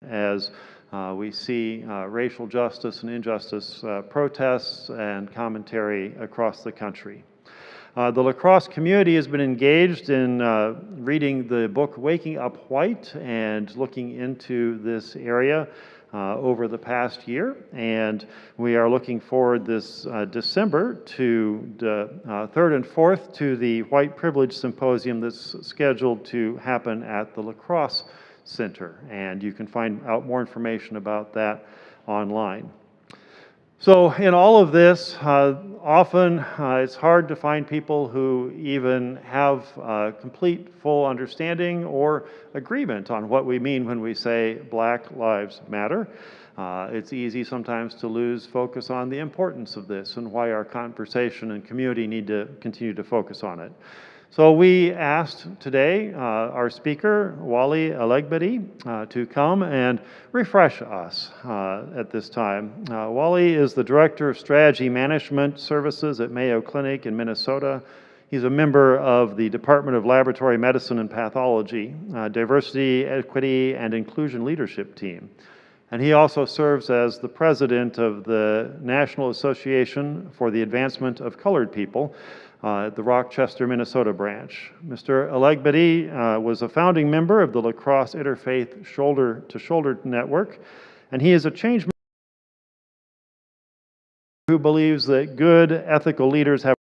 as we see racial justice and injustice protests and commentary across the country. The lacrosse community has been engaged in reading the book Waking Up White and looking into this area over the past year, and we are looking forward this December to the 3rd and 4th to the White Privilege Symposium that's scheduled to happen at the Lacrosse Center, and you can find out more information about that online. So in all of this, often it's hard to find people who even have complete, full understanding or agreement on what we mean when we say Black Lives Matter. It's easy sometimes to lose focus on the importance of this and why our conversation and community need to continue to focus on it. So we asked today our speaker, Wally Alegbedi, to come and refresh us at this time. Wally is the Director of Strategy Management Services at Mayo Clinic in Minnesota. He's a member of the Department of Laboratory Medicine and Pathology, Diversity, Equity, and Inclusion Leadership Team. And he also serves as the president of the National Association for the Advancement of Colored People, at the Rochester, Minnesota branch. Mr. Alegbedi was a founding member of the Lacrosse Interfaith Shoulder to Shoulder Network, and he is a change maker who believes that good, ethical leaders have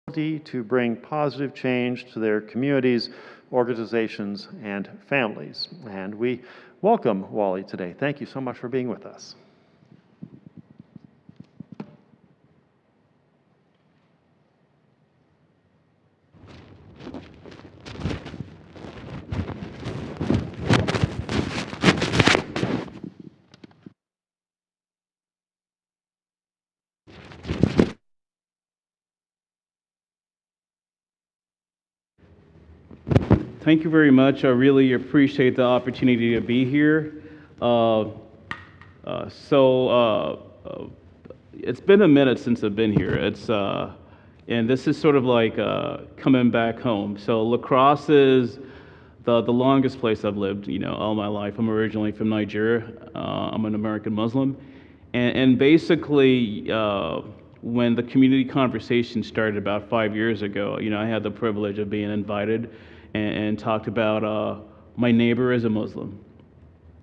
the ability to bring positive change to their communities, organizations, and families. And we welcome Wally today. Thank you so much for being with us. Thank you very much. I really appreciate the opportunity to be here. It's been a minute since I've been here. And this is sort of like coming back home. So lacrosse is the longest place I've lived, all my life. I'm originally from Nigeria. I'm an American Muslim. And basically, when the community conversation started about 5 years ago, I had the privilege of being invited and talked about my neighbor as a Muslim.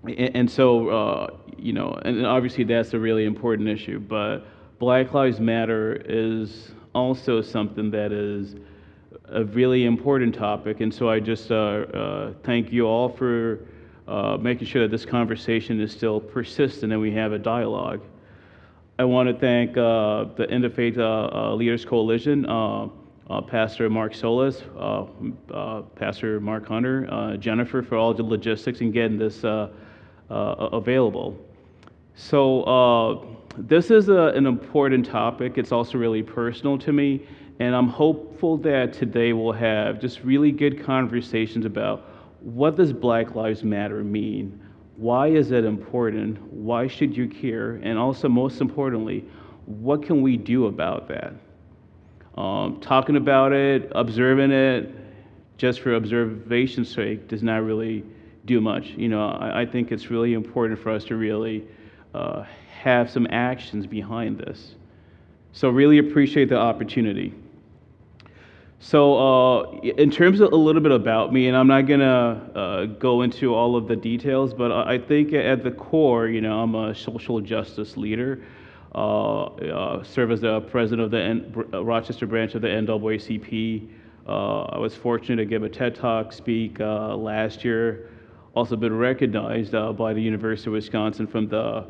And so, and obviously that's a really important issue, but Black Lives Matter is also something that is a really important topic. And so I just thank you all for making sure that this conversation is still persistent and we have a dialogue. I want to thank the Interfaith Leaders Coalition, Pastor Mark Solis, Pastor Mark Hunter, Jennifer for all the logistics and getting this available. So this is an important topic. It's also really personal to me, and I'm hopeful that today we'll have just really good conversations about what does Black Lives Matter mean? Why is it important? Why should you care? And also, most importantly, what can we do about that? Talking about it, observing it, just for observation's sake, does not really do much. I think it's really important for us to really have some actions behind this. So really appreciate the opportunity. So in terms of a little bit about me, and I'm not gonna go into all of the details, but I think at the core, I'm a social justice leader. Serve as the president of the Rochester branch of the NAACP. I was fortunate to give a TED Talk speak last year. Also been recognized by the University of Wisconsin from the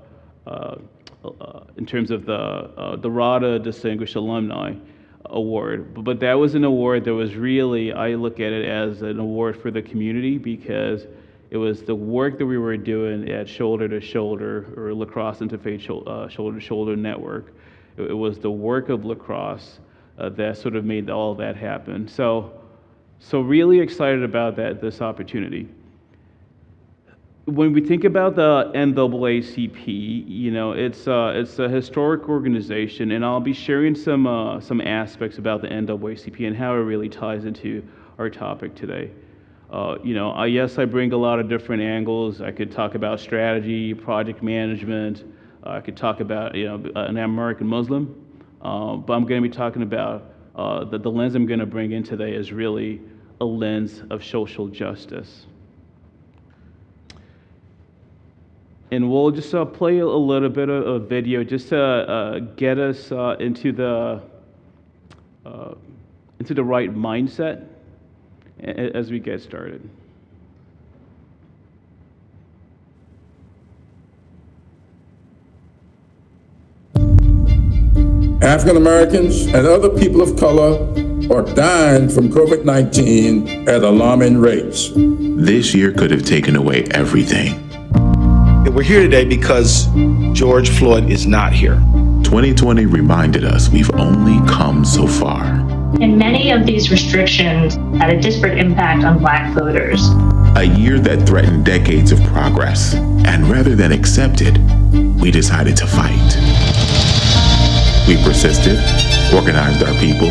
in terms of the RADA Distinguished Alumni Award. But that was an award that was really, I look at it as an award for the community because it was the work that we were doing at Shoulder to Shoulder, or Lacrosse Interfaith Shoulder to Shoulder Network. It was the work of lacrosse that sort of made all that happen. So really excited about this opportunity. When we think about the NAACP, it's a historic organization, and I'll be sharing some aspects about the NAACP and how it really ties into our topic today. Yes, I bring a lot of different angles. I could talk about strategy, project management. I could talk about, an American Muslim. But I'm going to be talking about the lens I'm going to bring in today is really a lens of social justice. And we'll just play a little bit of a video just to get us into the right mindset as we get started. African Americans and other people of color are dying from COVID-19 at alarming rates. This year could have taken away everything. We're here today because George Floyd is not here. 2020 reminded us we've only come so far. And many of these restrictions had a disparate impact on Black voters. A year that threatened decades of progress. And rather than accept it, we decided to fight. We persisted, organized our people,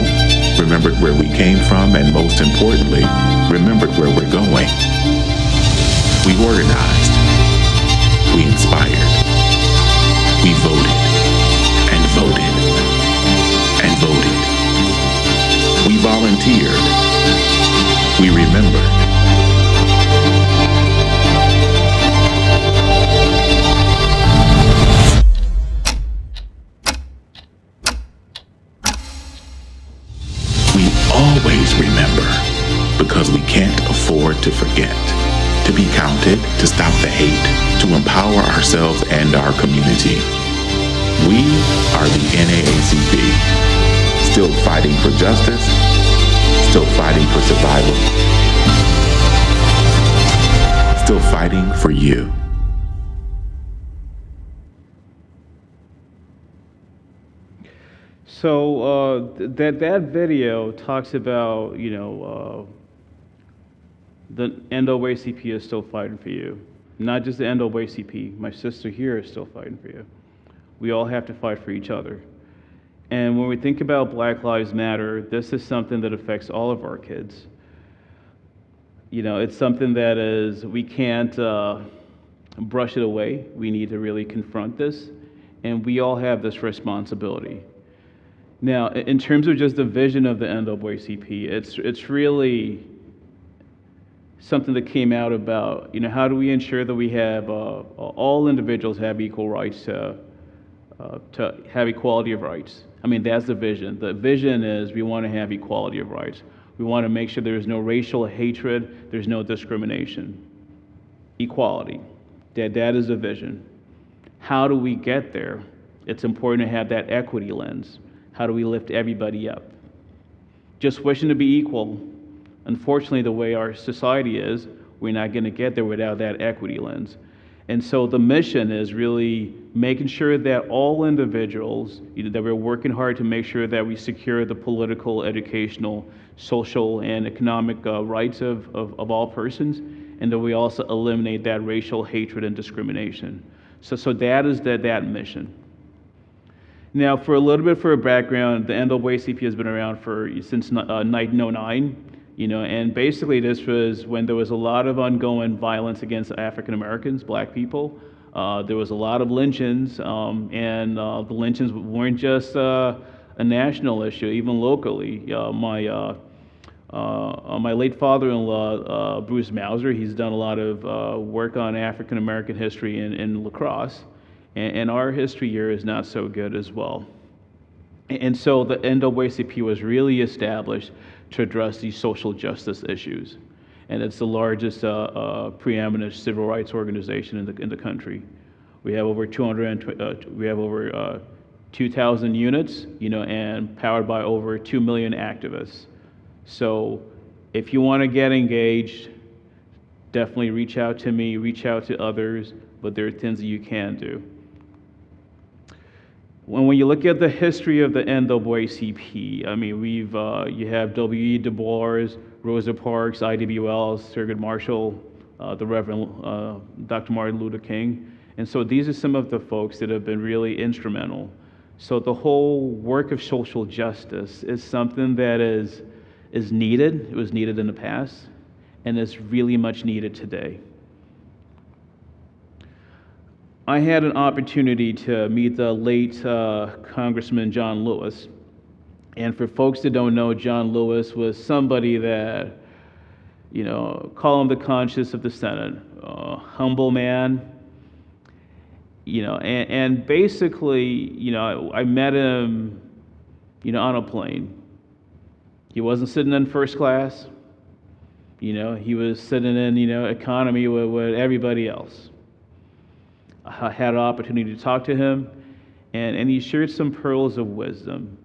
remembered where we came from, and most importantly, remembered where we're going. We organized. We inspired. We voted and voted and voted. We volunteered. We remembered. We always remember because we can't afford to forget. To be counted, to stop the hate, to empower ourselves and our community. We are the NAACP, still fighting for justice, still fighting for survival, still fighting for you. So that video talks about, the NAACP is still fighting for you. Not just the NAACP, my sister here is still fighting for you. We all have to fight for each other. And when we think about Black Lives Matter, this is something that affects all of our kids. It's something that we can't brush it away. We need to really confront this, and we all have this responsibility. Now, in terms of just the vision of the NAACP, it's really something that came out about, how do we ensure that we have all individuals have equal rights to have equality of rights. I mean, that's the vision. The vision is we want to have equality of rights. We want to make sure there's no racial hatred, there's no discrimination. Equality. That is the vision. How do we get there? It's important to have that equity lens. How do we lift everybody up? Just wishing to be equal, unfortunately, the way our society is, we're not going to get there without that equity lens. And so the mission is really making sure that all individuals, that we're working hard to make sure that we secure the political, educational, social, and economic rights of all persons, and that we also eliminate that racial hatred and discrimination. So that is that mission. Now, for a little bit for a background, the NAACP has been around since 1909. And basically this was when there was a lot of ongoing violence against African Americans, Black people. There was a lot of lynchings, and the lynchings weren't just a national issue, even locally. My late father-in-law, Bruce Mauser, he's done a lot of work on African American history in La Crosse, and our history here is not so good as well. And so the NAACP was really established to address these social justice issues. And it's the largest preeminent civil rights organization in the country. We have over 2,000 units, and powered by over 2 million activists. So if you want to get engaged, definitely reach out to me, reach out to others, but there are things that you can do. When you look at the history of the NAACP, I mean, you have W.E. Du Bois, Rosa Parks, IWL, Thurgood Marshall, the Reverend Dr. Martin Luther King. And so these are some of the folks that have been really instrumental. So the whole work of social justice is something that is needed. It was needed in the past, and is really much needed today. I had an opportunity to meet the late Congressman John Lewis. And for folks that don't know, John Lewis was somebody that, call him the conscience of the Senate, humble man, and basically, I met him, on a plane. He wasn't sitting in first class, he was sitting in, economy with everybody else. I had an opportunity to talk to him, and he shared some pearls of wisdom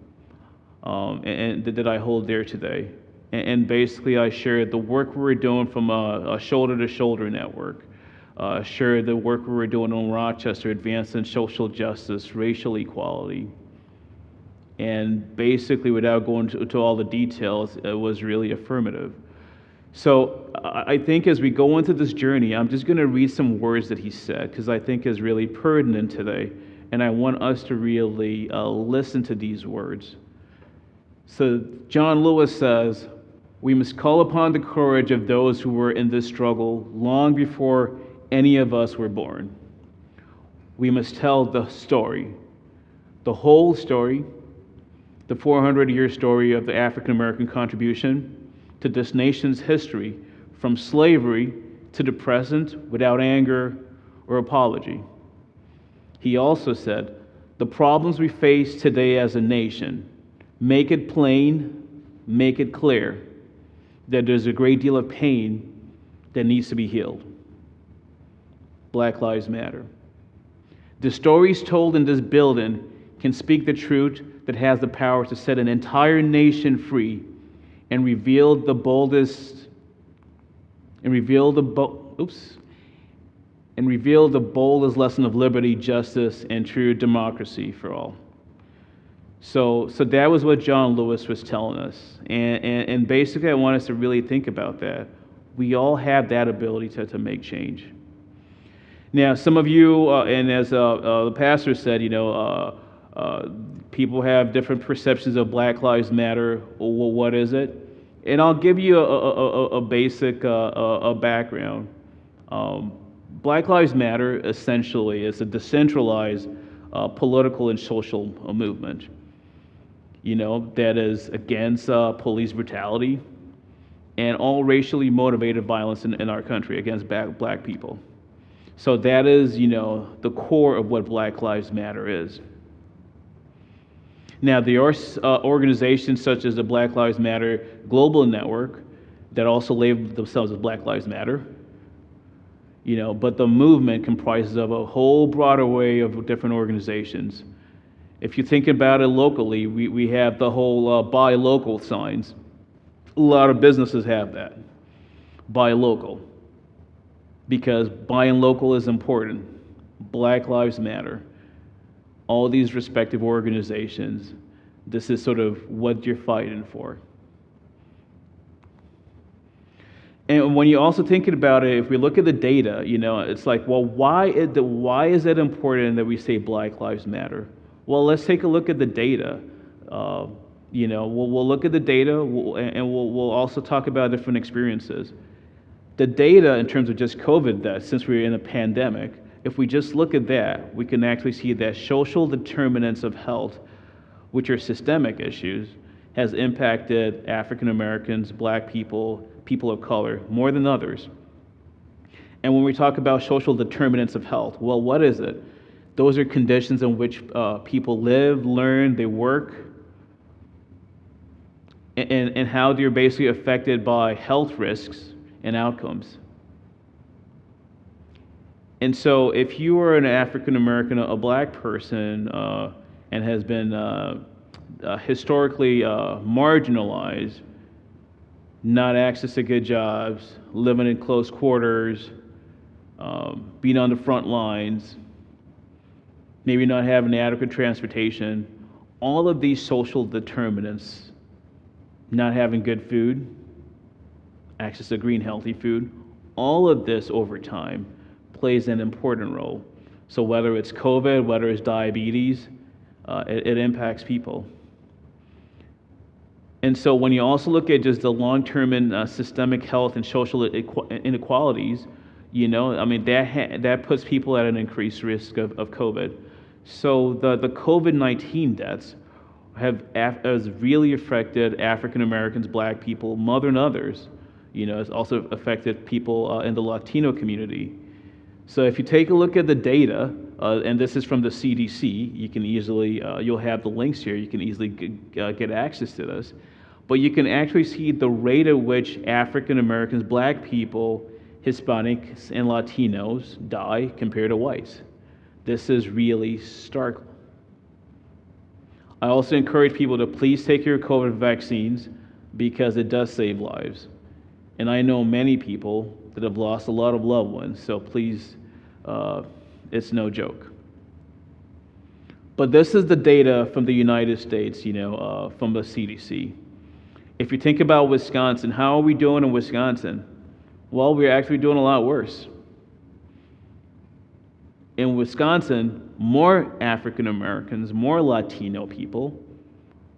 and that I hold dear today. And basically, I shared the work we were doing from a shoulder-to-shoulder network, shared the work we were doing in Rochester, advancing social justice, racial equality. And basically, without going to all the details, it was really affirmative. So I think as we go into this journey, I'm just going to read some words that he said, because I think is really pertinent today, and I want us to really listen to these words. So John Lewis says, "We must call upon the courage of those who were in this struggle long before any of us were born. We must tell the story, the whole story, the 400-year story of the African American contribution to this nation's history, from slavery to the present, without anger or apology." He also said, "The problems we face today as a nation, make it plain, make it clear that there's a great deal of pain that needs to be healed. Black Lives Matter. The stories told in this building can speak the truth that has the power to set an entire nation free and reveal the boldest lesson of liberty, justice, and true democracy for all." So that was what John Lewis was telling us. And basically, I want us to really think about that. We all have that ability to make change. Now, some of you, and as the pastor said, people have different perceptions of Black Lives Matter. Well, what is it? And I'll give you a basic background. Black Lives Matter essentially is a decentralized political and social movement, that is against police brutality and all racially motivated violence in our country against black people. So that is, the core of what Black Lives Matter is. Now, there are organizations such as the Black Lives Matter Global Network that also label themselves as Black Lives Matter, but the movement comprises of a whole broad array of different organizations. If you think about it locally, we have the whole buy local signs. A lot of businesses have that, buy local, because buying local is important. Black Lives Matter. All these respective organizations, this is sort of what you're fighting for. And when you're also thinking about it, if we look at the data, it's like, well, why is it important that we say Black Lives Matter? Well, let's take a look at the data. We'll look at the data, and we'll also talk about different experiences. The data in terms of just COVID deaths, since we're in a pandemic, if we just look at that, we can actually see that social determinants of health, which are systemic issues, has impacted African Americans, Black people, people of color, more than others. And when we talk about social determinants of health, well, what is it? Those are conditions in which people live, learn, they work, and how they're basically affected by health risks and outcomes. And so if you are an African American, a Black person, and has been historically marginalized, not access to good jobs, living in close quarters, being on the front lines, maybe not having adequate transportation, all of these social determinants, not having good food, access to green, healthy food, all of this over time plays an important role. So whether it's COVID, whether it's diabetes, it impacts people. And so when you also look at just the long-term and systemic health and social inequalities, you know, I mean, that puts people at an increased risk of COVID. So the COVID-19 deaths has really affected African Americans, Black people, more than others. You know, it's also affected people in the Latino community. So if you take a look at the data, and this is from the CDC, you can easily, you'll have the links here, you can easily get access to this. But you can actually see the rate at which African Americans, Black people, Hispanics, and Latinos die compared to whites. This is really stark. I also encourage people to please take your COVID vaccines because it does save lives. And I know many people that have lost a lot of loved ones, so please, it's no joke. But this is the data from the United States, you know, from the CDC. If you think about Wisconsin, how are we doing in Wisconsin? Well, we're actually doing a lot worse. In Wisconsin, more African Americans, more Latino people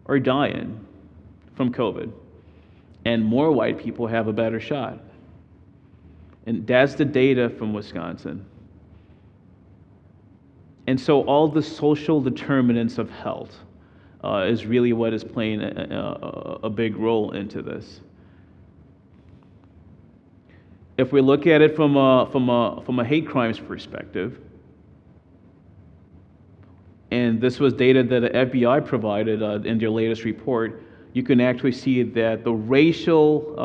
are dying from COVID, and more white people have a better shot. And that's the data from Wisconsin. And so all the social determinants of health is really what is playing a big role into this. If we look at it from a hate crimes perspective, and this was data that the FBI provided in their latest report, you can actually see that the racial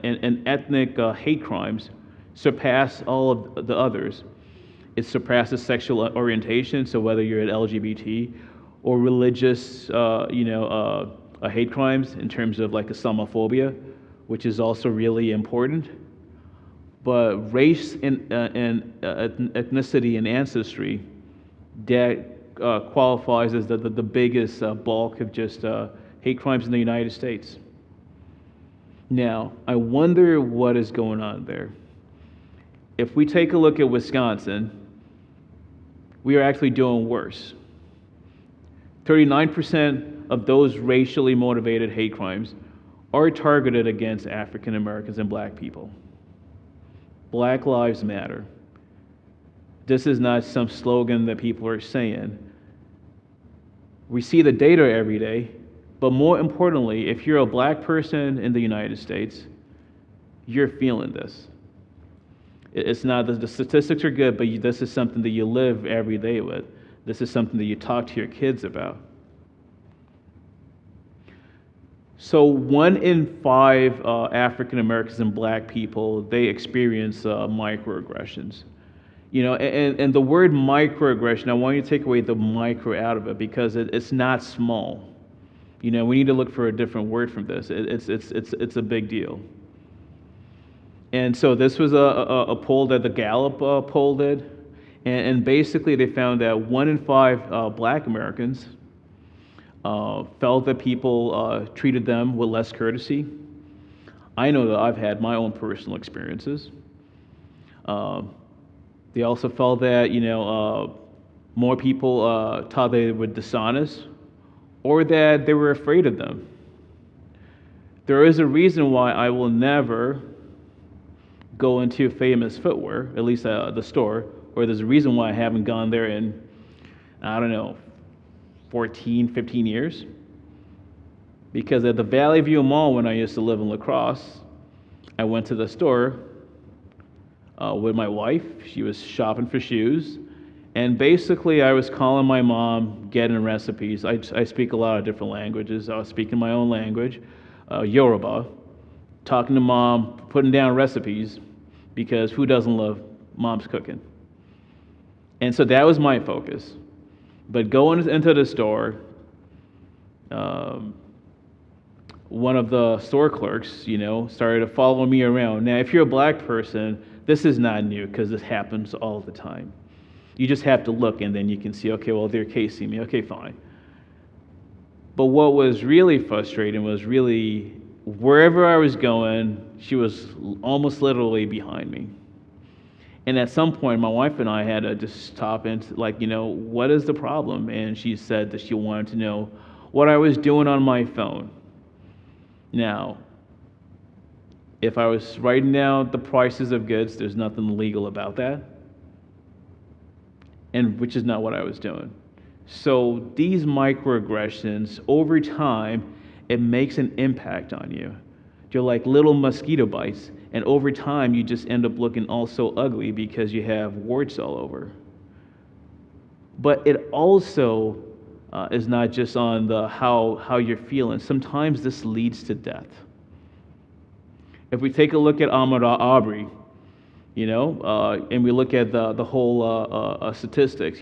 and ethnic hate crimes surpass all of the others. It surpasses sexual orientation, so whether you're an LGBT or religious, hate crimes in terms of like Islamophobia, which is also really important. But race and ethnicity and ancestry, that qualifies as the biggest bulk of just hate crimes in the United States. Now, I wonder what is going on there. If we take a look at Wisconsin, we are actually doing worse. 39% of those racially motivated hate crimes are targeted against African Americans and Black people. Black Lives Matter. This is not some slogan that people are saying. We see the data every day, but more importantly, if you're a Black person in the United States, you're feeling this. It's not, the statistics are good, but this is something that you live every day with. This is something that you talk to your kids about. So 1 in 5 African Americans and Black people, they experience microaggressions. You know, and the word microaggression, I want you to take away the micro out of it because it's not small. You know, we need to look for a different word from this. It's a big deal. And so this was a poll that the Gallup poll did, and basically they found that 1 in 5 Black Americans felt that people treated them with less courtesy. I know that I've had my own personal experiences. They also felt that, more people thought they were dishonest or that they were afraid of them. There is a reason why I will never go into Famous Footwear, at least the store, or there's a reason why I haven't gone there in, 14, 15 years. Because at the Valley View Mall, when I used to live in La Crosse, I went to the store with my wife. She was shopping for shoes. And basically, I was calling my mom, getting recipes. I speak a lot of different languages. I was speaking my own language, Yoruba, talking to mom, putting down recipes, because who doesn't love mom's cooking? And so that was my focus. But going into the store, one of the store clerks, started to follow me around. Now, if you're a Black person, this is not new because this happens all the time. You just have to look and then you can see, okay, well, they're casing me. Okay, fine. But what was really frustrating was really wherever I was going, she was almost literally behind me. And at some point, my wife and I had to just stop and what is the problem? And she said that she wanted to know what I was doing on my phone. Now, if I was writing down the prices of goods, there's nothing illegal about that, and which is not what I was doing. So these microaggressions, over time, it makes an impact on you. They're like little mosquito bites, and over time, you just end up looking all so ugly because you have warts all over. But it also is not just on the how you're feeling. Sometimes this leads to death. If we take a look at Ahmaud Arbery, and we look at the whole statistics,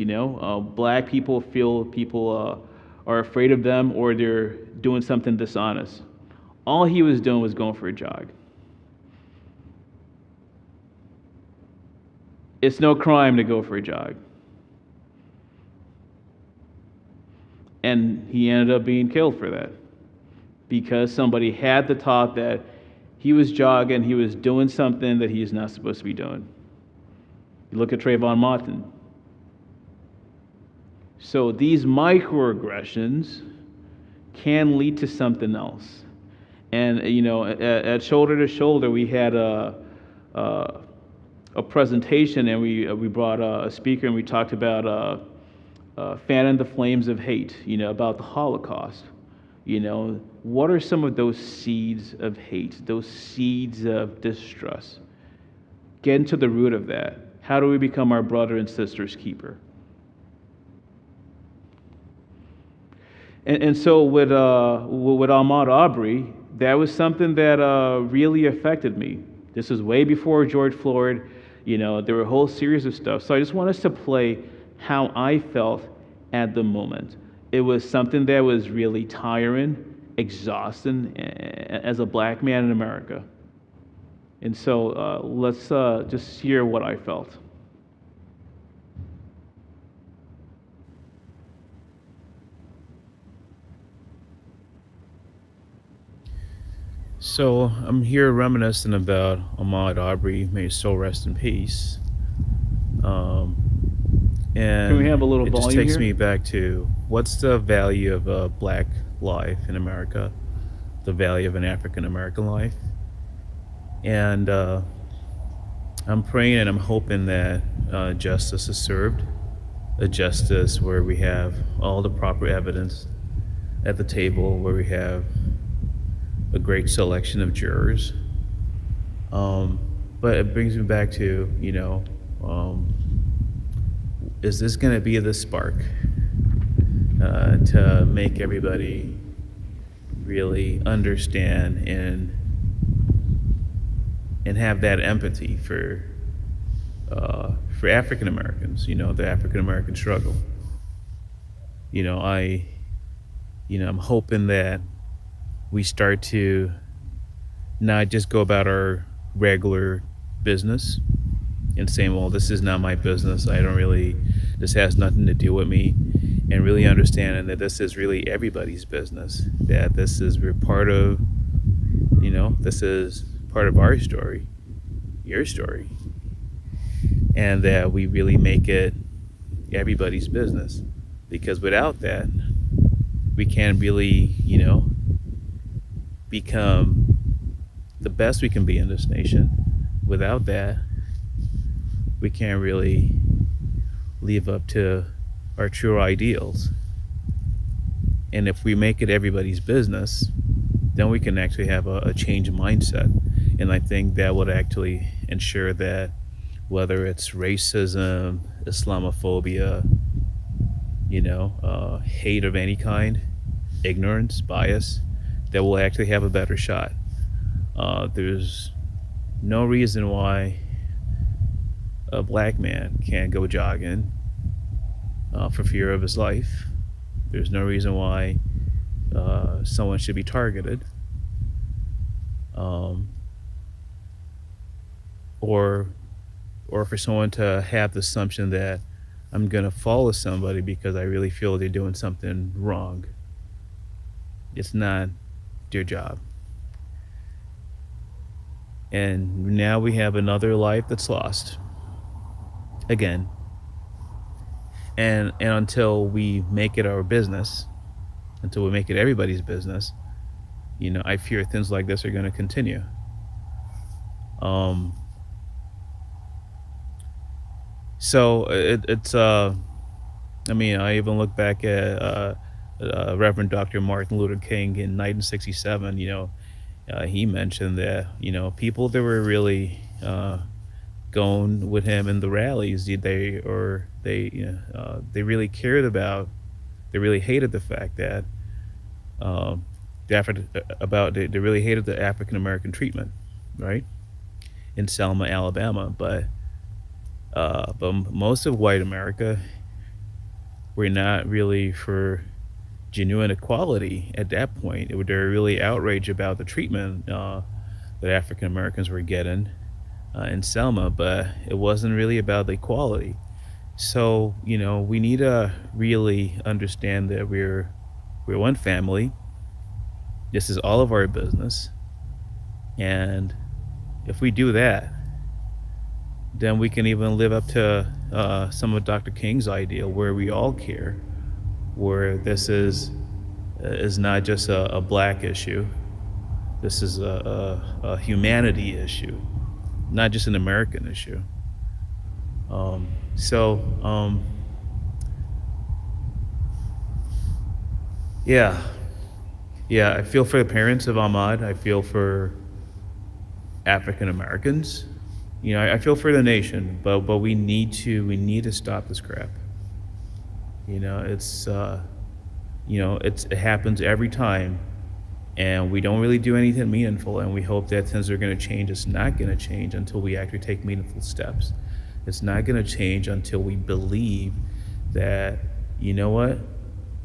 black people feel people are afraid of them or they're doing something dishonest. All he was doing was going for a jog. It's no crime to go for a jog. And he ended up being killed for that because somebody had the thought that he was jogging, he was doing something that he's not supposed to be doing. You look at Trayvon Martin. So these microaggressions can lead to something else. And at Shoulder to Shoulder, we had a presentation, and we brought a speaker, and we talked about fanning the flames of hate. About the Holocaust. What are some of those seeds of hate, those seeds of distrust? Get into the root of that. How do we become our brother and sister's keeper? And so with Ahmaud Arbery, that was something that really affected me. This was way before George Floyd. There were a whole series of stuff. So I just want us to play how I felt at the moment. It was something that was really tiring, exhausting as a black man in America. And so let's just hear what I felt. So I'm here reminiscing about Ahmaud Arbery, may his soul rest in peace. And Can we have a little it just volume takes here? me back to what's the value of a black life in America, the value of an African American life. And I'm praying and I'm hoping that justice is served, a justice where we have all the proper evidence at the table, where we have a great selection of jurors. But it brings me back to, is this going to be the spark to make everybody really understand and have that empathy for African Americans, the African American struggle. I'm hoping that we start to not just go about our regular business and saying, well, this is not my business. This has nothing to do with me. And really understanding that this is really everybody's business, that this is part of, this is part of our story, your story. And that we really make it everybody's business. Because without that, we can't really, become the best we can be in this nation. Without that, we can't really live up to our true ideals. And if we make it everybody's business, then we can actually have a change in mindset. And I think that would actually ensure that whether it's racism, Islamophobia, hate of any kind, ignorance, bias, that we'll actually have a better shot. There's no reason why a black man can't go jogging for fear of his life. There's no reason why someone should be targeted. Or for someone to have the assumption that I'm gonna follow somebody because I really feel they're doing something wrong. It's not their job. And now we have another life that's lost again. And until we make it our business until we make it everybody's business, I fear things like this are going to continue. So it's I mean, I even look back at Reverend Dr. Martin Luther King in 1967. He mentioned that people that were really going with him in the rallies, they really cared about, they really hated the fact that they really hated the African American treatment, right, in Selma, Alabama, but most of white America were not really for genuine equality at that point. They were really outraged about the treatment that African Americans were getting in Selma, but it wasn't really about the equality. So, we need to really understand that we're one family. This is all of our business. And if we do that, then we can even live up to some of Dr. King's ideal, where we all care, where this is not just a black issue. This is a humanity issue, not just an American issue. Yeah, I feel for the parents of Ahmaud. I feel for African Americans. I feel for the nation, but we need to stop this crap. It happens every time, and we don't really do anything meaningful, and we hope that things are going to change. It's not going to change until we actually take meaningful steps. It's not going to change until we believe that, what,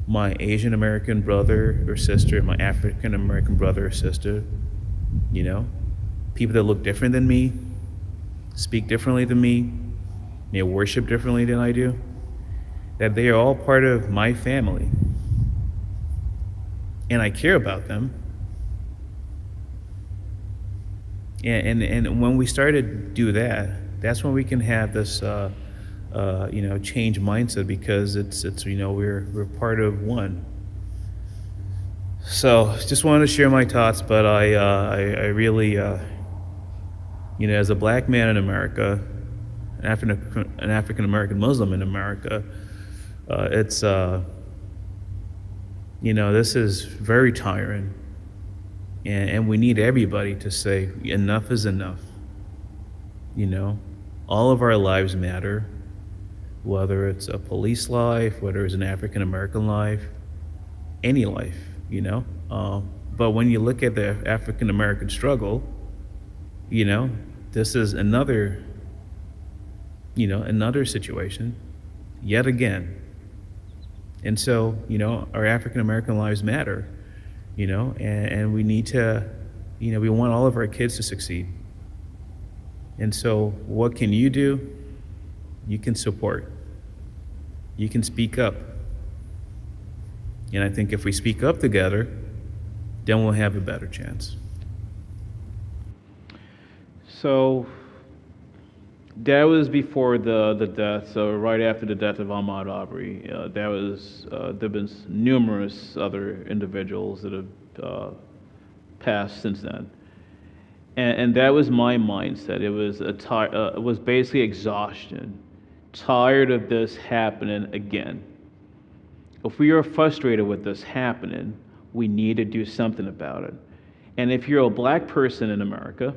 my Asian American brother or sister, my African American brother or sister, people that look different than me, speak differently than me, they worship differently than I do, that they are all part of my family. And I care about them. And when we started to do that, that's when we can have this change mindset, because it's we're part of one. So just wanted to share my thoughts, but I really as a black man in America, an African American Muslim in America, it's this is very tiring, and we need everybody to say enough is enough. All of our lives matter, whether it's a police life, whether it's an African American life, any life, But when you look at the African American struggle, this is another situation, yet again. And so, our African American lives matter, and we need to, we want all of our kids to succeed. And so what can you do? You can support. You can speak up. And I think if we speak up together, then we'll have a better chance. So that was before the death, so right after the death of Ahmaud Arbery. There've been numerous other individuals that have passed since then. And that was my mindset. It was basically exhaustion, tired of this happening again. If we are frustrated with this happening, we need to do something about it. And if you're a black person in America,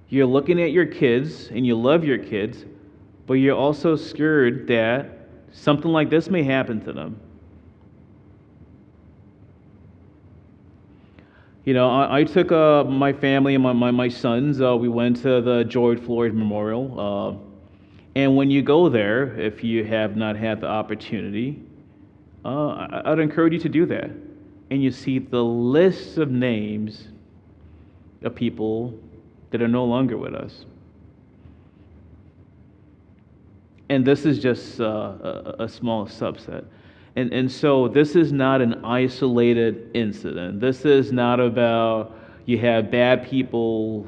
you're looking at your kids and you love your kids, but you're also scared that something like this may happen to them. I took my family and my sons. We went to the George Floyd Memorial. And when you go there, if you have not had the opportunity, I'd encourage you to do that. And you see the list of names of people that are no longer with us. And this is just a small subset. And so this is not an isolated incident. This is not about you have bad people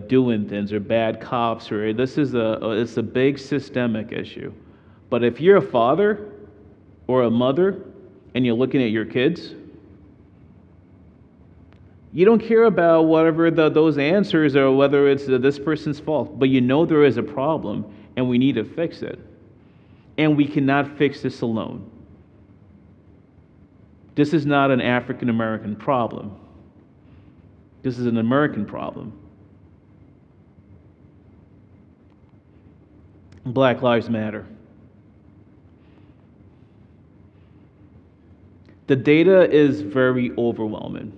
doing things or bad cops. It's a big systemic issue. But if you're a father or a mother and you're looking at your kids, you don't care about whatever those answers or whether it's this person's fault, but you know there is a problem and we need to fix it. And we cannot fix this alone. This is not an African American problem. This is an American problem. Black Lives Matter. The data is very overwhelming.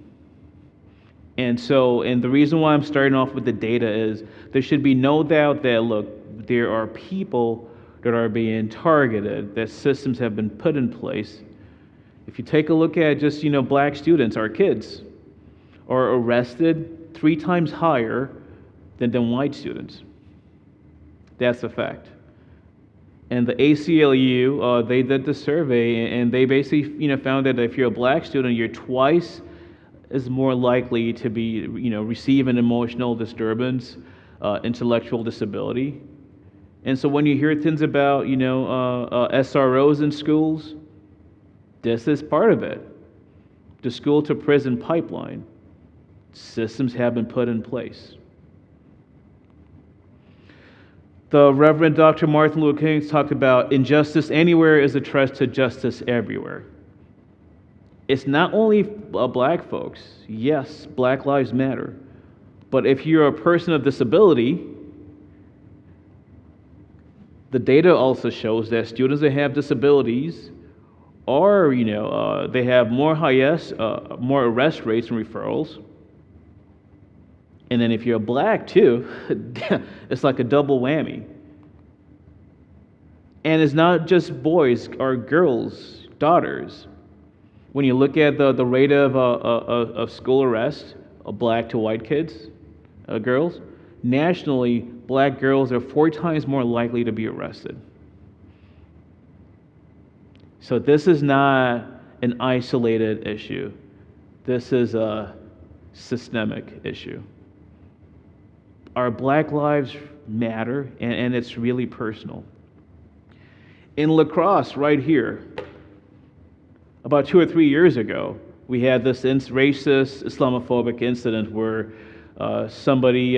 And the reason why I'm starting off with the data is there should be no doubt that, look, there are people that are being targeted, that systems have been put in place. If you take a look at just, black students, our kids, are arrested 3 times higher than white students. That's a fact. And the ACLU, they did the survey, and they basically, found that if you're a black student, you're twice as more likely to be, receive an emotional disturbance, intellectual disability. And so when you hear things about, SROs in schools, this is part of it. The school to prison pipeline. Systems have been put in place. The Reverend Dr. Martin Luther King talked about injustice anywhere is a threat to justice everywhere. It's not only black folks. Yes, Black Lives Matter. But if you're a person of disability, the data also shows that students that have disabilities are, they have more more arrest rates and referrals. And then if you're black too, it's like a double whammy. And it's not just boys or girls, daughters. When you look at the rate of school arrest of black to white kids, girls, nationally, black girls are 4 times more likely to be arrested. So this is not an isolated issue. This is a systemic issue. Our Black lives matter, and it's really personal. In La Crosse, right here, about 2 or 3 years ago, we had this racist, Islamophobic incident where somebody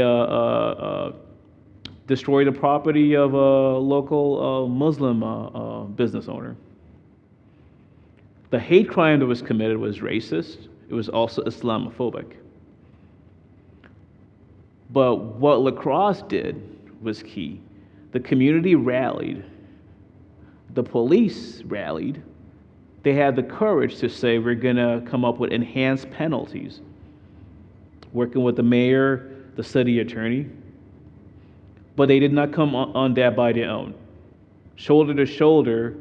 destroyed the property of a local Muslim business owner. The hate crime that was committed was racist. It was also Islamophobic. But what La Crosse did was key. The community rallied. The police rallied. They had the courage to say, we're going to come up with enhanced penalties. Working with the mayor, the city attorney. But they did not come on that by their own. Shoulder to shoulder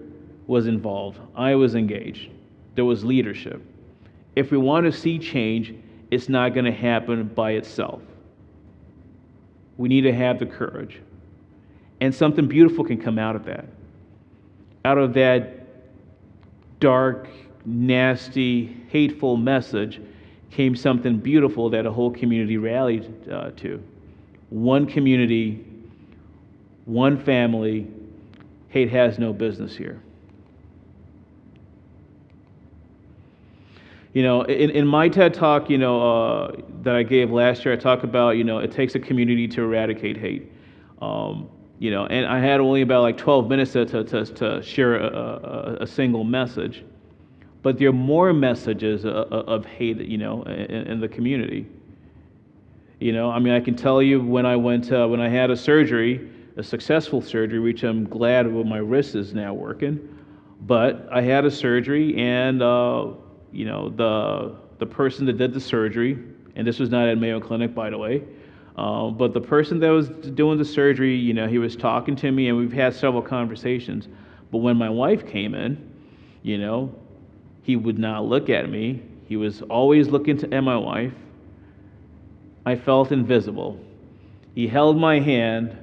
was involved. I was engaged. There was leadership. If we want to see change, it's not going to happen by itself. We need to have the courage. And something beautiful can come out of that. Out of that dark, nasty, hateful message came something beautiful that a whole community rallied to. One community, one family. Hate has no business here. In my TED Talk, that I gave last year, I talk about, it takes a community to eradicate hate. And I had only about 12 minutes to share a single message. But there are more messages of hate, in the community. I can tell you when I had a surgery, a successful surgery, which I'm glad my wrist is now working. But I had a surgery, and the person that did the surgery, and this was not at Mayo Clinic, by the way, but the person that was doing the surgery, he was talking to me, and we've had several conversations. But when my wife came in, he would not look at me. He was always looking at my wife. I felt invisible. He held my hand,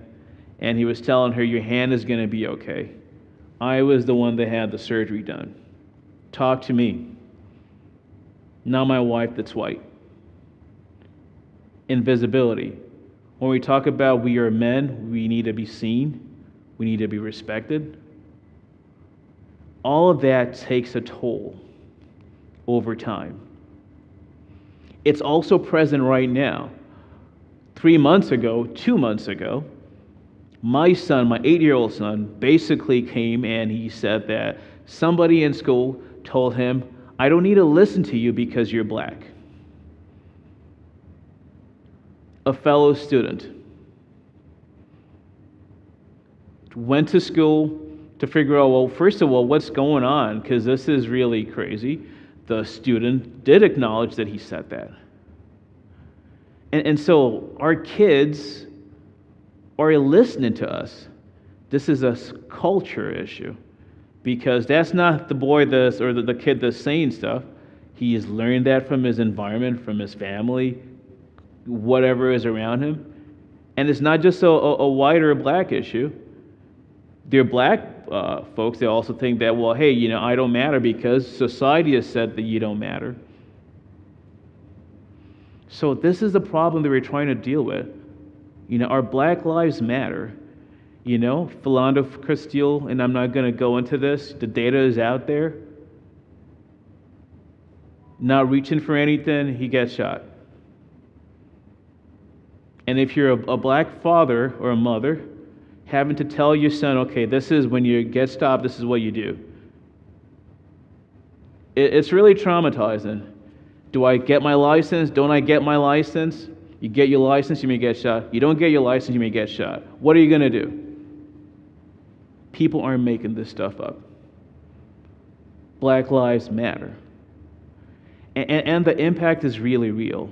and he was telling her, your hand is going to be okay. I was the one that had the surgery done. Talk to me. Not my wife that's white. Invisibility. When we talk about we are men, we need to be seen. We need to be respected. All of that takes a toll. over time. It's also present right now. 2 months ago, my son, my 8-year-old son, basically came and he said that somebody in school told him, I don't need to listen to you because you're black. A fellow student went to school to figure out, well, first of all, what's going on? Because this is really crazy. The student did acknowledge that he said that. And so our kids are listening to us. This is a culture issue, because that's not the boy that's, or the kid that's saying stuff. He is learning that from his environment, from his family, whatever is around him. And it's not just a white or a black issue. They're black folks, they also think that, well, hey, I don't matter because society has said that you don't matter. So this is the problem that we're trying to deal with. Our Black Lives Matter. Philando Castile, and I'm not going to go into this, the data is out there. Not reaching for anything, he gets shot. And if you're a black father or a mother, having to tell your son, okay, this is when you get stopped, this is what you do. It's really traumatizing. Do I get my license? Don't I get my license? You get your license, you may get shot. You don't get your license, you may get shot. What are you going to do? People aren't making this stuff up. Black Lives Matter. And the impact is really real.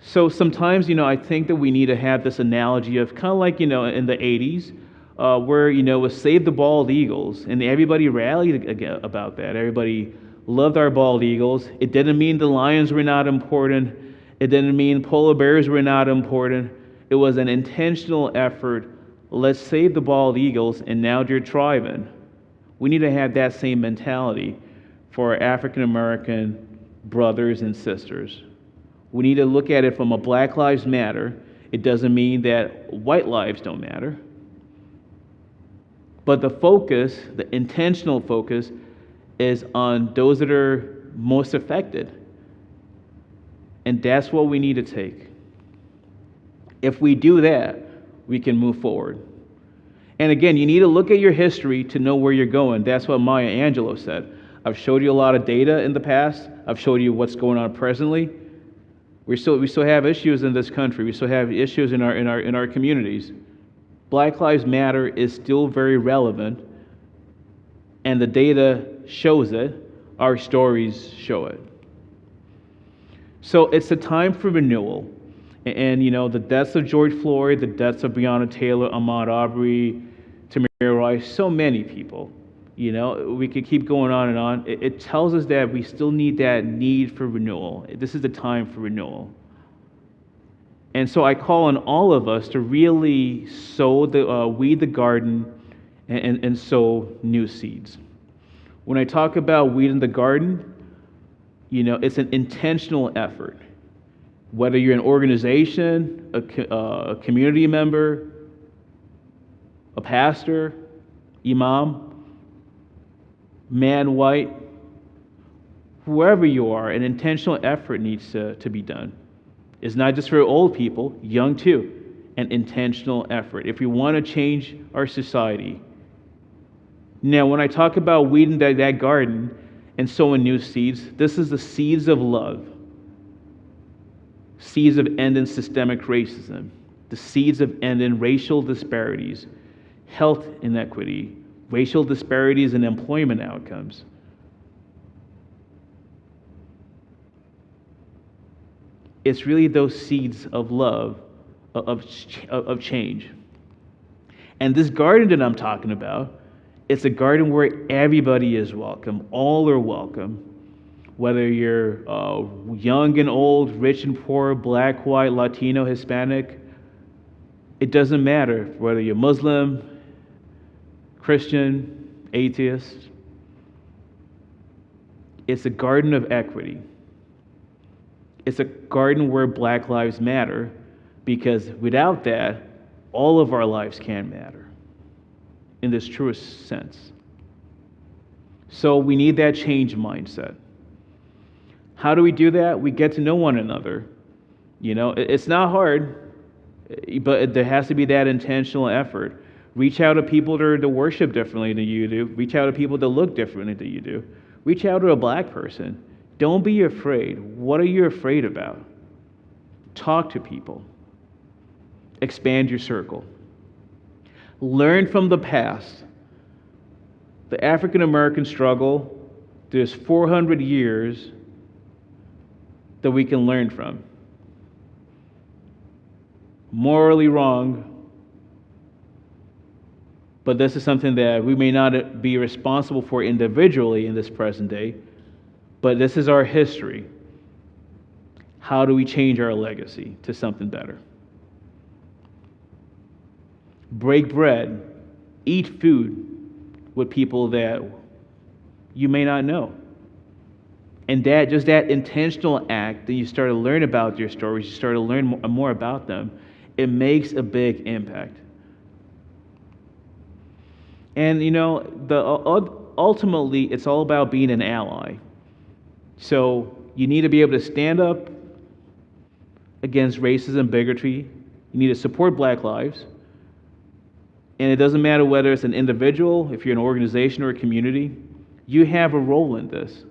So sometimes, I think that we need to have this analogy of kind of like, in the 80s, where, it was Save the Bald Eagles, and everybody rallied about that. Everybody loved our bald eagles. It didn't mean the lions were not important. It didn't mean polar bears were not important. It was an intentional effort. Let's save the bald eagles, and now they're thriving. We need to have that same mentality for our African American brothers and sisters. We need to look at it from a Black Lives Matter. It doesn't mean that white lives don't matter. But the focus, the intentional focus, is on those that are most affected. And that's what we need to take. If we do that, we can move forward. And again, you need to look at your history to know where you're going. That's what Maya Angelou said. I've showed you a lot of data in the past. I've showed you what's going on presently. We still have issues in this country. We still have issues in our communities. Black Lives Matter is still very relevant, and the data shows it. Our stories show it. So it's a time for renewal. And the deaths of George Floyd, the deaths of Breonna Taylor, Ahmaud Arbery, Tamir Rice, so many people. We could keep going on and on. It tells us that we still need that need for renewal. This is the time for renewal. And so I call on all of us to really weed the garden and sow new seeds. When I talk about weeding the garden, it's an intentional effort. Whether you're an organization, a community member, a pastor, imam, man, white, whoever you are, an intentional effort needs to be done. It's not just for old people, young too, an intentional effort if we want to change our society. Now, when I talk about weeding that garden and sowing new seeds, this is the seeds of love, seeds of ending systemic racism, the seeds of ending racial disparities, health inequity, racial disparities in employment outcomes. It's really those seeds of love, of change. And this garden that I'm talking about, it's a garden where everybody is welcome. All are welcome. Whether you're young and old, rich and poor, black, white, Latino, Hispanic, it doesn't matter whether you're Muslim, Christian, atheist. It's a garden of equity. It's a garden where Black Lives Matter, because without that, all of our lives can matter in this truest sense. So we need that change mindset. How do we do that? We get to know one another. It's not hard, but there has to be that intentional effort. Reach out to people that worship differently than you do. Reach out to people that look differently than you do. Reach out to a black person. Don't be afraid. What are you afraid about? Talk to people. Expand your circle. Learn from the past. The African American struggle, there's 400 years that we can learn from. Morally wrong, but this is something that we may not be responsible for individually in this present day, but this is our history. How do we change our legacy to something better? Break bread, eat food with people that you may not know. And that intentional act that you start to learn about their stories, you start to learn more about them, it makes a big impact. And ultimately, it's all about being an ally. So you need to be able to stand up against racism, bigotry. You need to support Black lives. And it doesn't matter whether it's an individual, if you're an organization or a community, you have a role in this.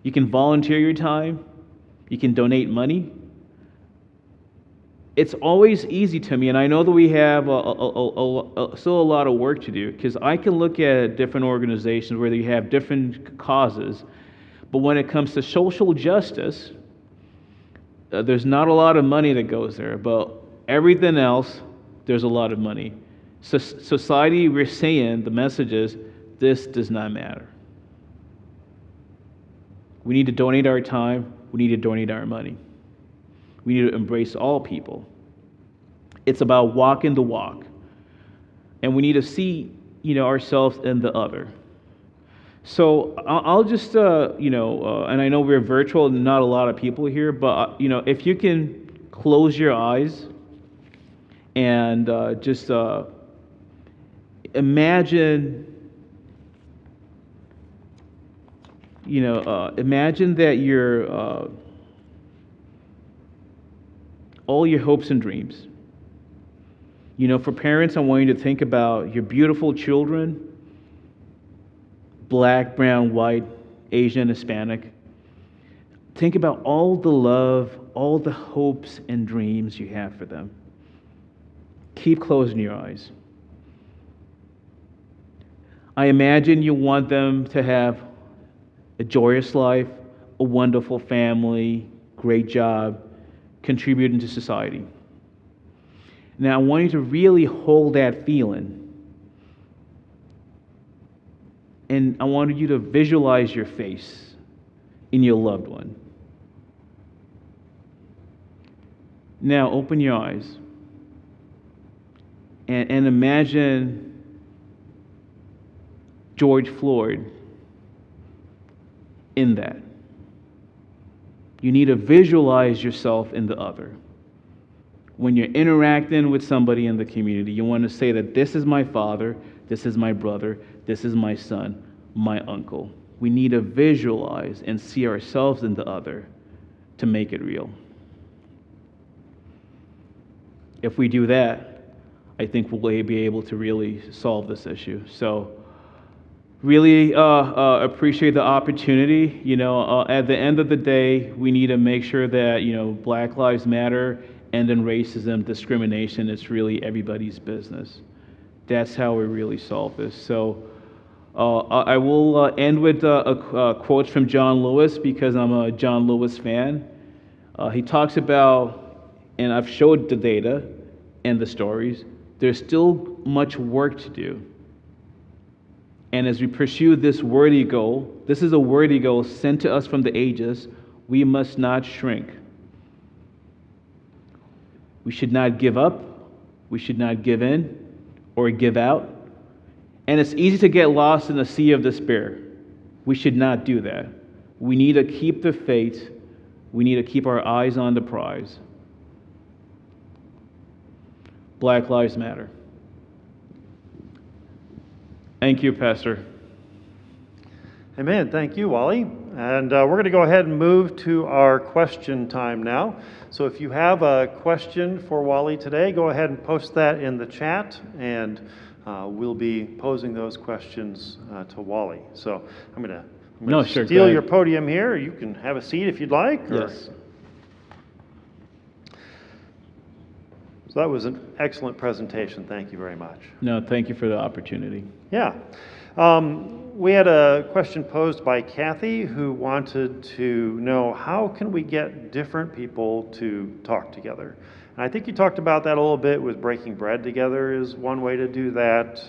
You can volunteer your time. You can donate money. It's always easy to me, and I know that we have still a lot of work to do, because I can look at different organizations where they have different causes, but when it comes to social justice, there's not a lot of money that goes there, but everything else, there's a lot of money. So society, we're saying, the message is, this does not matter. We need to donate our time. We need to donate our money. We need to embrace all people. It's about walking the walk. And we need to see, ourselves in the other. So I'll just, and I know we're virtual and not a lot of people here, but, if you can close your eyes and just imagine, imagine that you're all your hopes and dreams. For parents, I want you to think about your beautiful children, Black, brown, white, Asian, Hispanic. Think about all the love, all the hopes and dreams you have for them. Keep closing your eyes. I imagine you want them to have a joyous life, a wonderful family, great job, contributing to society. Now, I want you to really hold that feeling. And I want you to visualize your face in your loved one. Now, open your eyes and imagine George Floyd in that. You need to visualize yourself in the other. When you're interacting with somebody in the community, you want to say that this is my father, this is my brother, this is my son, my uncle. We need to visualize and see ourselves in the other to make it real. If we do that, I think we'll be able to really solve this issue. So really appreciate the opportunity. At the end of the day, we need to make sure that, Black Lives Matter, and then racism, discrimination, it's really everybody's business. That's how we really solve this. So I will end with a quote from John Lewis, because I'm a John Lewis fan. He talks about, and I've showed the data and the stories, there's still much work to do. And as we pursue this worthy goal, this is a worthy goal sent to us from the ages, we must not shrink. We should not give up. We should not give in or give out. And it's easy to get lost in the sea of despair. We should not do that. We need to keep the faith. We need to keep our eyes on the prize. Black Lives Matter. Thank you, Pastor. Amen. Thank you, Wally. And we're going to go ahead and move to our question time now. So if you have a question for Wally today, go ahead and post that in the chat, and we'll be posing those questions to Wally. So I'm going to Sure, steal go your ahead. podium here. You can have a seat if you'd like. Yes. So that was an excellent presentation. Thank you very much. No, thank you for the opportunity. Yeah. We had a question posed by Kathy, who wanted to know, how can we get different people to talk together? And I think you talked about that a little bit with breaking bread together is one way to do that.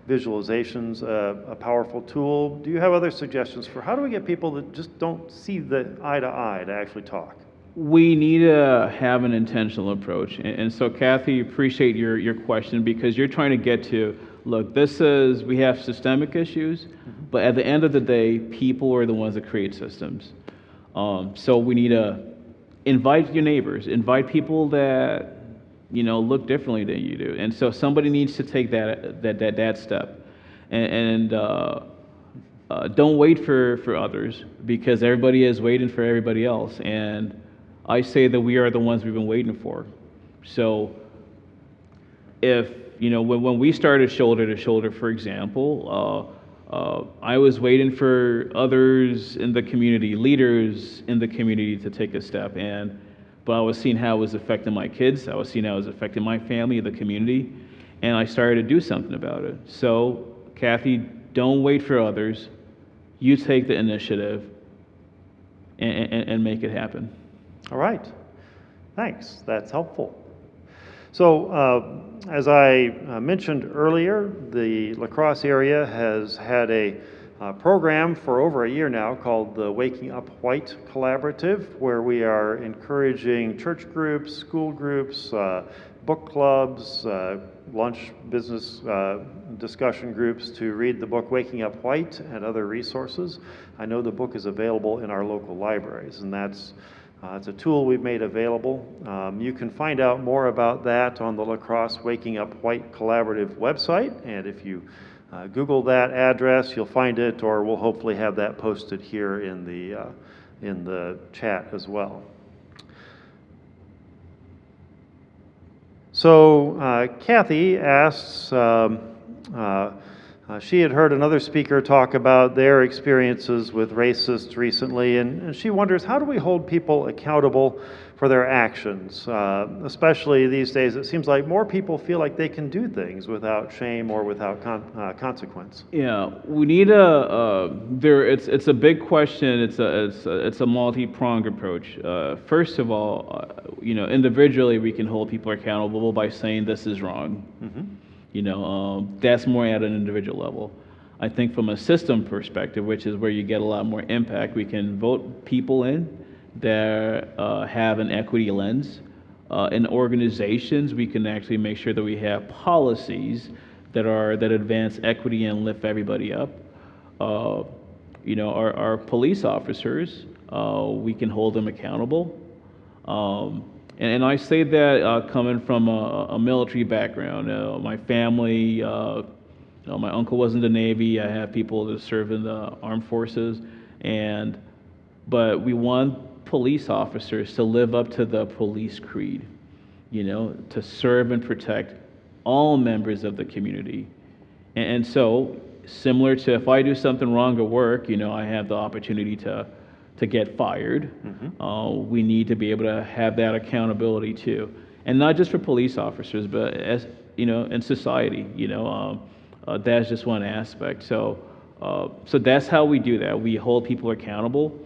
Visualization's a powerful tool. Do you have other suggestions for how do we get people that just don't see the eye to eye to actually talk? We need to have an intentional approach. And so, Kathy, appreciate your question, because you're trying to get to, look, we have systemic issues, but at the end of the day, people are the ones that create systems. So we need to invite your neighbors, invite people that, look differently than you do. And so somebody needs to take that step. And don't wait for others, because everybody is waiting for everybody else. And I say that we are the ones we've been waiting for. So if, when we started Shoulder to Shoulder, for example, I was waiting for others in the community, leaders in the community, to take a step. But I was seeing how it was affecting my kids. I was seeing how it was affecting my family, the community, and I started to do something about it. So, Kathy, don't wait for others. You take the initiative and make it happen. All right. Thanks. That's helpful. So, as I mentioned earlier, the La Crosse area has had a program for over a year now called the Waking Up White Collaborative, where we are encouraging church groups, school groups, book clubs, lunch business discussion groups to read the book Waking Up White and other resources. I know the book is available in our local libraries, and it's a tool we've made available. You can find out more about that on the La Crosse Waking Up White Collaborative website, and if you Google that address, you'll find it, or we'll hopefully have that posted here in the chat as well. So Kathy asks, she had heard another speaker talk about their experiences with racists recently, and she wonders, how do we hold people accountable for their actions? Especially these days, it seems like more people feel like they can do things without shame or without consequence. Yeah, we need it's a big question. It's a multi-pronged approach. First of all, individually we can hold people accountable by saying this is wrong. That's more at an individual level. I think from a system perspective, which is where you get a lot more impact, we can vote people in that have an equity lens. In organizations, we can actually make sure that we have policies that advance equity and lift everybody up. Our police officers, we can hold them accountable. And I say that coming from a military background. My family, my uncle was in the Navy. I have people that serve in the armed forces, but we want police officers to live up to the police creed, to serve and protect all members of the community. And so, similar to if I do something wrong at work, I have the opportunity to get fired. We need to be able to have that accountability too, and not just for police officers, but as in society. That's just one aspect. So that's how we do that. We hold people accountable.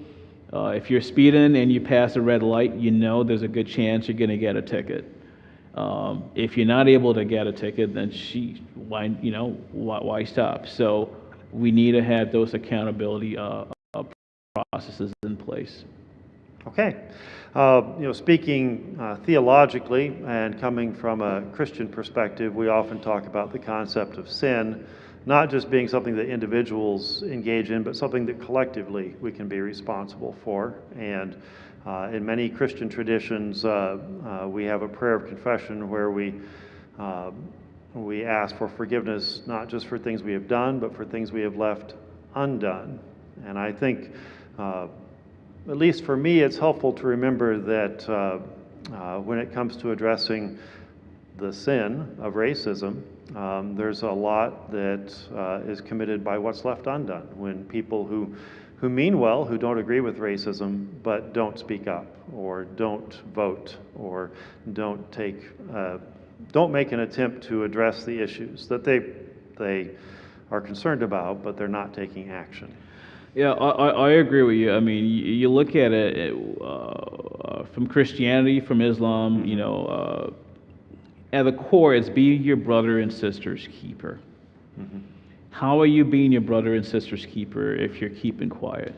If you're speeding and you pass a red light, there's a good chance you're going to get a ticket. If you're not able to get a ticket, then why stop? So we need to have those accountability processes in place. Okay. Speaking theologically and coming from a Christian perspective, we often talk about the concept of sin not just being something that individuals engage in, but something that collectively we can be responsible for. And in many Christian traditions, we have a prayer of confession where we ask for forgiveness, not just for things we have done, but for things we have left undone. And I think at least for me, it's helpful to remember that when it comes to addressing the sin of racism, there's a lot that is committed by what's left undone when people who mean well, who don't agree with racism, but don't speak up or don't vote or don't make an attempt to address the issues that they are concerned about, but they're not taking action. Yeah, I agree with you. I mean, you look at it from Christianity, from Islam, at the core, it's be your brother and sister's keeper. Mm-hmm. How are you being your brother and sister's keeper if you're keeping quiet?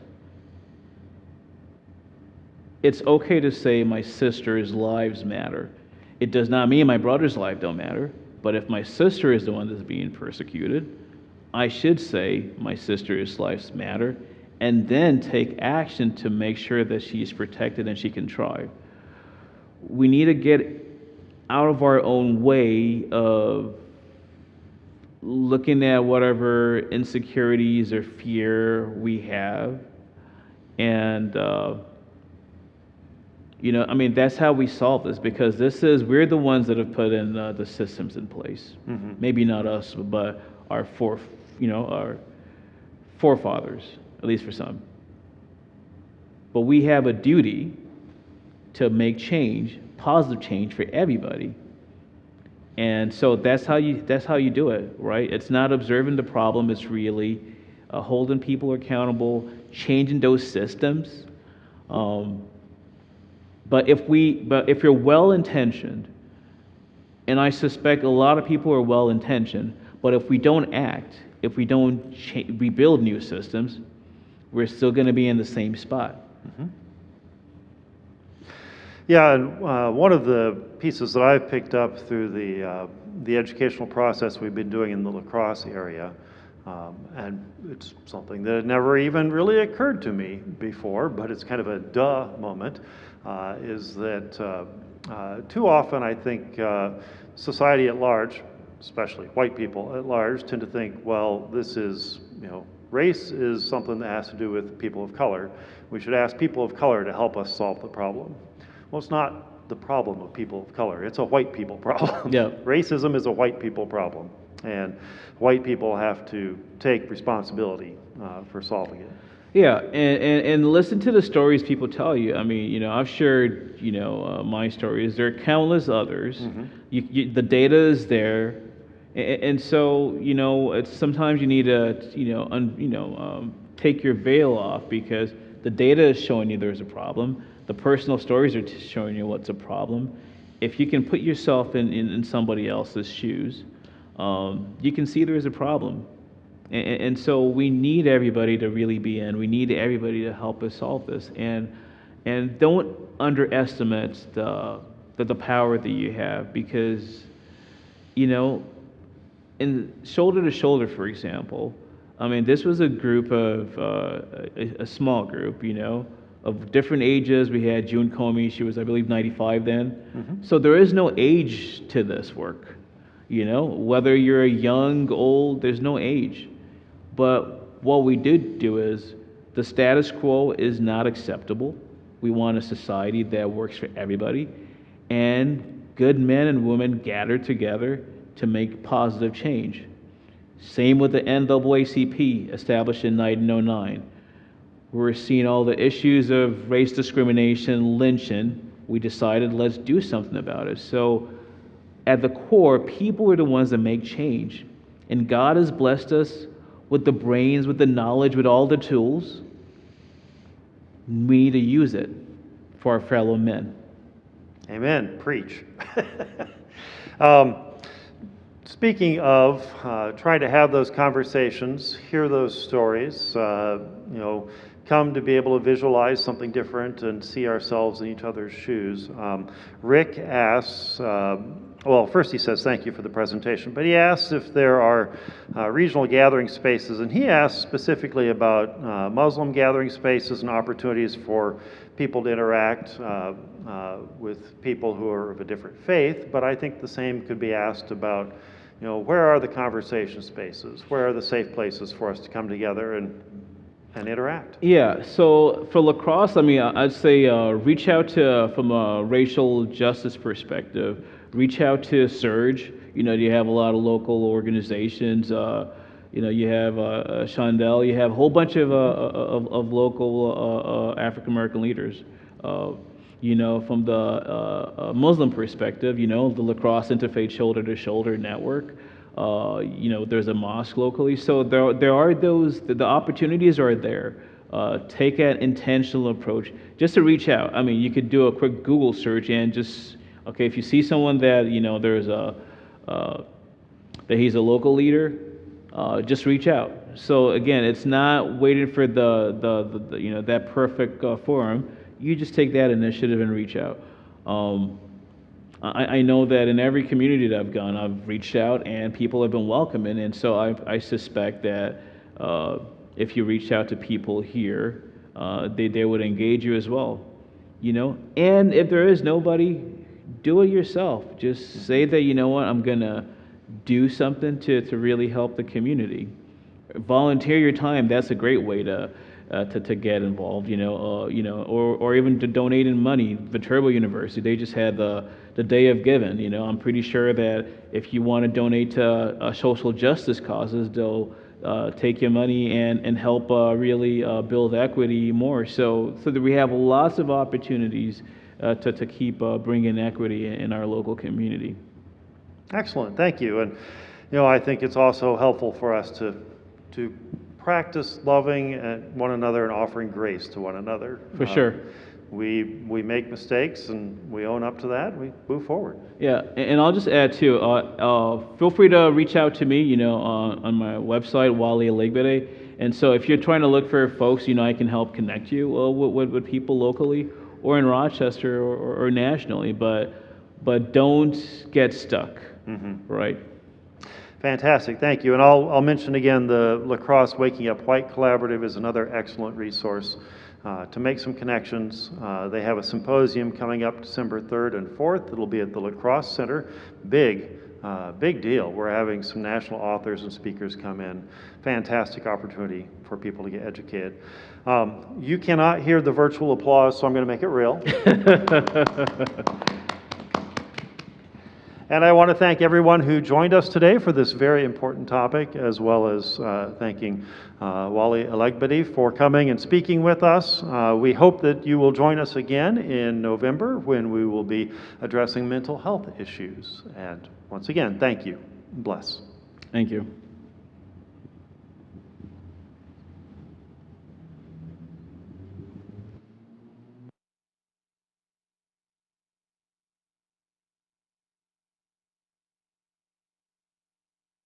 It's okay to say my sister's lives matter. It does not mean my brother's life don't matter, but if my sister is the one that's being persecuted, I should say my sister's lives matter, and then take action to make sure that she's protected and she can thrive. We need to get out of our own way of looking at whatever insecurities or fear we have, and that's how we solve this, because we're the ones that have put in the systems in place. Mm-hmm. Maybe not us, but our forefathers, at least for some. But we have a duty to make change, positive change for everybody. And so that's how you do it, right? It's not observing the problem, it's really holding people accountable, changing those systems. But if you're well-intentioned, and I suspect a lot of people are well-intentioned, but if we don't act, if we don't rebuild new systems, we're still going to be in the same spot. Mm-hmm. Yeah, and one of the pieces that I've picked up through the educational process we've been doing in the La Crosse area, and it's something that had never even really occurred to me before, but it's kind of a duh moment, is that too often I think society at large, especially white people at large, tend to think, well, this is, race is something that has to do with people of color. We should ask people of color to help us solve the problem. Well, it's not the problem of people of color. It's a white people problem. Yeah. Racism is a white people problem, and white people have to take responsibility for solving it. Yeah, and listen to the stories people tell you. I mean, I've shared, my stories. There are countless others. Mm-hmm. The data is there, and so it's sometimes you need to take your veil off, because the data is showing you there's a problem. The personal stories are showing you what's a problem. If you can put yourself in somebody else's shoes, you can see there's a problem. And so we need everybody to really be in. We need everybody to help us solve this. And don't underestimate the power that you have, because, in Shoulder to Shoulder, for example, I mean, this was a group of, a small group, of different ages. We had June Comey, she was, I believe, 95 then. Mm-hmm. So there is no age to this work, whether you're young, old, there's no age. But what we did do is, the status quo is not acceptable. We want a society that works for everybody, and good men and women gathered together to make positive change. Same with the NAACP, established in 1909. We're seeing all the issues of race discrimination, lynching. We decided, let's do something about it. So at the core, people are the ones that make change. And God has blessed us with the brains, with the knowledge, with all the tools. We need to use it for our fellow men. Amen. Preach. Speaking of trying to have those conversations, hear those stories, come to be able to visualize something different and see ourselves in each other's shoes. Rick asks, first he says thank you for the presentation, but he asks if there are regional gathering spaces, and he asks specifically about Muslim gathering spaces and opportunities for people to interact with people who are of a different faith, but I think the same could be asked about, where are the conversation spaces? Where are the safe places for us to come together and and interact. Yeah, so for lacrosse, I mean, I'd say reach out to, from a racial justice perspective, reach out to Surge. You know, you have a lot of local organizations. You know, you have Shondell, you have a whole bunch of local African American leaders. You know, from the Muslim perspective, you know, the Lacrosse Interfaith Shoulder to Shoulder Network. You know, there's a mosque locally, so there are those. The opportunities are there. Take an intentional approach, just to reach out. I mean, you could do a quick Google search and just, okay, if you see someone that, you know, there's a that he's a local leader, just reach out. So again, it's not waiting for the you know, that perfect forum. You just take that initiative and reach out. I know that in every community that I've gone, I've reached out and people have been welcoming, and so I suspect that if you reach out to people here, they would engage you as well, you know. And if there is nobody, do it yourself. Just say that, you know what, I'm gonna do something to really help the community. Volunteer your time. That's a great way to get involved, you know, or even to donate in money. Viterbo University, they just had the Day of Giving. You know, I'm pretty sure that if you want to donate to social justice causes, they'll take your money and help really build equity more. So that we have lots of opportunities to keep bringing equity in our local community. Excellent, thank you. And you know, I think it's also helpful for us to practice loving one another and offering grace to one another. For sure. We make mistakes and we own up to that. We move forward. Yeah, and I'll just add too. Feel free to reach out to me. You know, on my website, Wale Elegbede. And so if you're trying to look for folks, you know, I can help connect you with people locally or in Rochester or nationally. But don't get stuck. Mm-hmm. Right. Fantastic, thank you. And I'll mention again, the Lacrosse Waking Up White Collaborative is another excellent resource to make some connections. They have a symposium coming up December 3rd and 4th. It'll be at the Lacrosse Center. Big deal. We're having some national authors and speakers come in. Fantastic opportunity for people to get educated. You cannot hear the virtual applause, so I'm going to make it real. And I want to thank everyone who joined us today for this very important topic, as well as thanking Wale Elegbede for coming and speaking with us. We hope that you will join us again in November when we will be addressing mental health issues. And once again, thank you. Bless. Thank you.